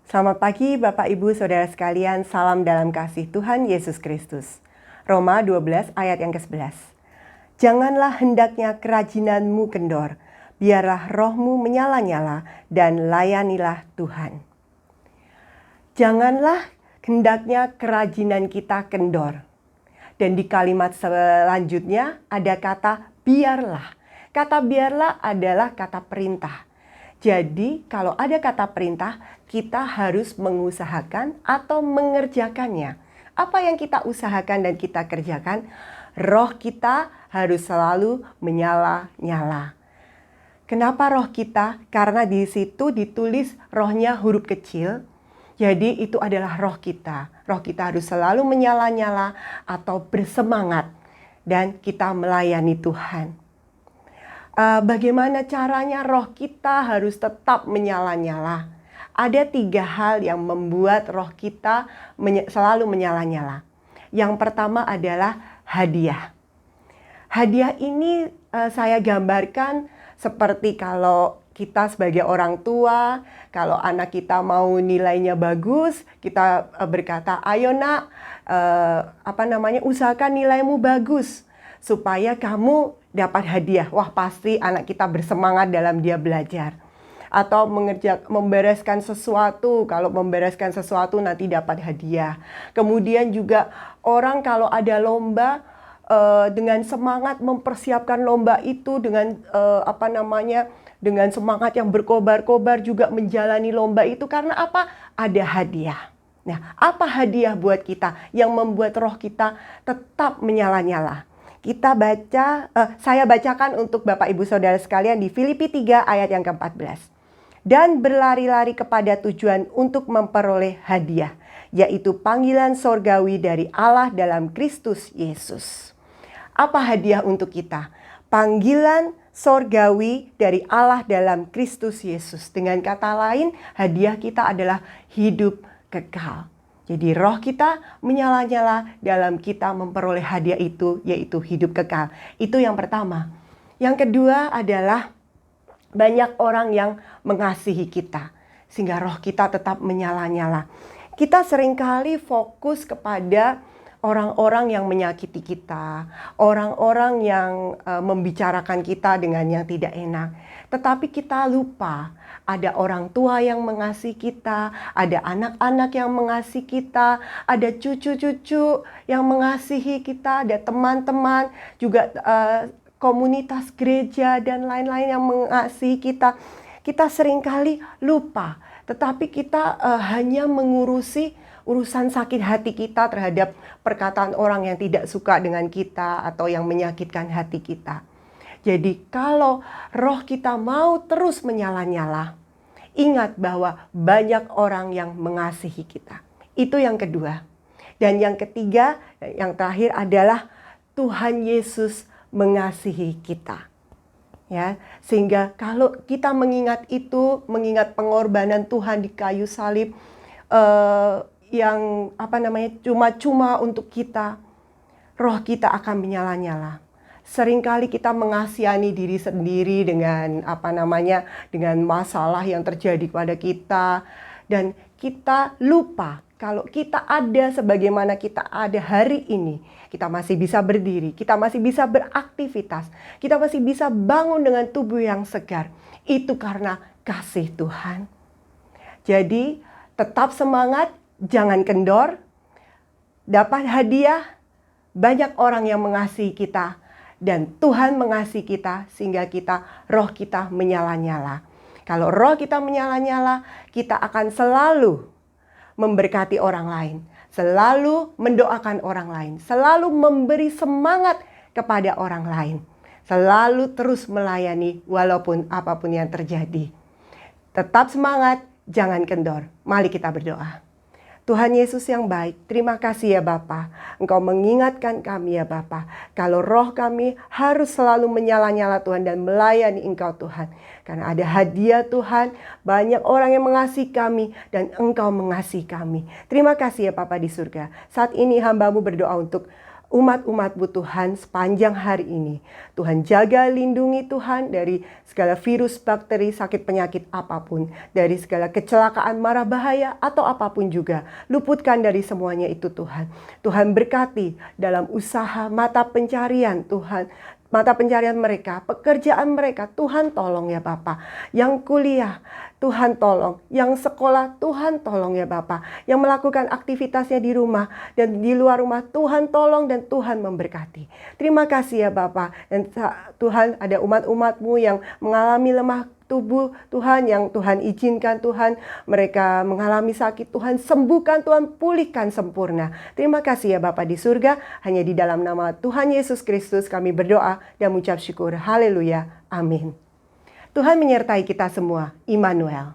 Selamat pagi Bapak Ibu Saudara sekalian, salam dalam kasih Tuhan Yesus Kristus. Roma 12 ayat yang ke-11. Janganlah hendaknya kerajinanmu kendor, biarlah rohmu menyala-nyala dan layanilah Tuhan. Janganlah hendaknya kerajinan kita kendor. Dan di kalimat selanjutnya ada kata biarlah. Kata biarlah adalah kata perintah. Jadi kalau ada kata perintah, kita harus mengusahakan atau mengerjakannya. Apa yang kita usahakan dan kita kerjakan, roh kita harus selalu menyala-nyala. Kenapa roh kita? Karena di situ ditulis rohnya huruf kecil. Jadi itu adalah roh kita. Roh kita harus selalu menyala-nyala atau bersemangat. Dan kita melayani Tuhan. Bagaimana caranya roh kita harus tetap menyala-nyala? Ada 3 hal yang membuat roh kita selalu menyala-nyala. Yang pertama adalah hadiah. Hadiah ini saya gambarkan seperti kalau kita sebagai orang tua, kalau anak kita mau nilainya bagus, kita berkata, ayo nak, usahakan nilaimu bagus supaya kamu dapat hadiah. Wah, pasti anak kita bersemangat dalam dia belajar. Atau membereskan sesuatu, kalau membereskan sesuatu nanti dapat hadiah. Kemudian juga orang kalau ada lomba, dengan semangat mempersiapkan lomba itu, dengan dengan semangat yang berkobar-kobar juga menjalani lomba itu. Karena apa? Ada hadiah. Nah, apa hadiah buat kita yang membuat roh kita tetap menyala-nyala? Saya bacakan untuk Bapak Ibu Saudara sekalian di Filipi 3 ayat yang ke-14. Dan berlari-lari kepada tujuan untuk memperoleh hadiah, yaitu panggilan sorgawi dari Allah dalam Kristus Yesus. Apa hadiah untuk kita? Panggilan sorgawi dari Allah dalam Kristus Yesus. Dengan kata lain, hadiah kita adalah hidup kekal. Jadi roh kita menyala-nyala dalam kita memperoleh hadiah itu, yaitu hidup kekal. Itu yang pertama. Yang kedua adalah banyak orang yang mengasihi kita, sehingga roh kita tetap menyala-nyala. Kita seringkali fokus kepada orang-orang yang menyakiti kita, orang-orang yang membicarakan kita dengan yang tidak enak. Tetapi kita lupa, ada orang tua yang mengasihi kita, ada anak-anak yang mengasihi kita, ada cucu-cucu yang mengasihi kita, ada teman-teman, juga komunitas gereja dan lain-lain yang mengasihi kita. Kita seringkali lupa, tetapi kita hanya mengurusi urusan sakit hati kita terhadap perkataan orang yang tidak suka dengan kita atau yang menyakitkan hati kita. Jadi kalau roh kita mau terus menyala-nyala, ingat bahwa banyak orang yang mengasihi kita. Itu yang kedua. Dan yang ketiga, yang terakhir adalah Tuhan Yesus mengasihi kita. Ya, sehingga kalau kita mengingat itu, mengingat pengorbanan Tuhan di kayu salib, yang cuma-cuma untuk kita, roh kita akan menyala-nyala. Seringkali kita mengasihani diri sendiri dengan dengan masalah yang terjadi pada kita, dan kita lupa kalau kita ada sebagaimana kita ada hari ini. Kita masih bisa berdiri, kita masih bisa beraktivitas, kita masih bisa bangun dengan tubuh yang segar. Itu karena kasih Tuhan. Jadi tetap semangat, jangan kendor. Dapat hadiah, banyak orang yang mengasihi kita. Dan Tuhan mengasihi kita sehingga roh kita menyala-nyala. Kalau roh kita menyala-nyala, kita akan selalu memberkati orang lain. Selalu mendoakan orang lain. Selalu memberi semangat kepada orang lain. Selalu terus melayani walaupun apapun yang terjadi. Tetap semangat, jangan kendor. Mari kita berdoa. Tuhan Yesus yang baik, terima kasih ya Bapa. Engkau mengingatkan kami ya Bapa, kalau roh kami harus selalu menyala-nyala Tuhan dan melayani Engkau Tuhan. Karena ada hadiah Tuhan, banyak orang yang mengasihi kami dan Engkau mengasihi kami. Terima kasih ya Bapa di surga. Saat ini hamba-Mu berdoa untuk umat-umat-Mu Tuhan sepanjang hari ini. Tuhan jaga, lindungi Tuhan dari segala virus, bakteri, sakit penyakit apapun. Dari segala kecelakaan, mara bahaya atau apapun juga. Luputkan dari semuanya itu Tuhan. Tuhan berkati dalam usaha mata pencarian Tuhan. Mata pencarian mereka, pekerjaan mereka, Tuhan tolong ya Bapa. Yang kuliah, Tuhan tolong. Yang sekolah, Tuhan tolong ya Bapa. Yang melakukan aktivitasnya di rumah dan di luar rumah, Tuhan tolong dan Tuhan memberkati. Terima kasih ya Bapa. Dan Tuhan, ada umat-umat-Mu yang mengalami lemah tubuh Tuhan, yang Tuhan izinkan Tuhan mereka mengalami sakit, Tuhan sembuhkan, Tuhan pulihkan sempurna. Terima kasih ya Bapa di surga. Hanya di dalam nama Tuhan Yesus Kristus kami berdoa dan mengucap syukur. Haleluya. Amin. Tuhan menyertai kita semua. Immanuel.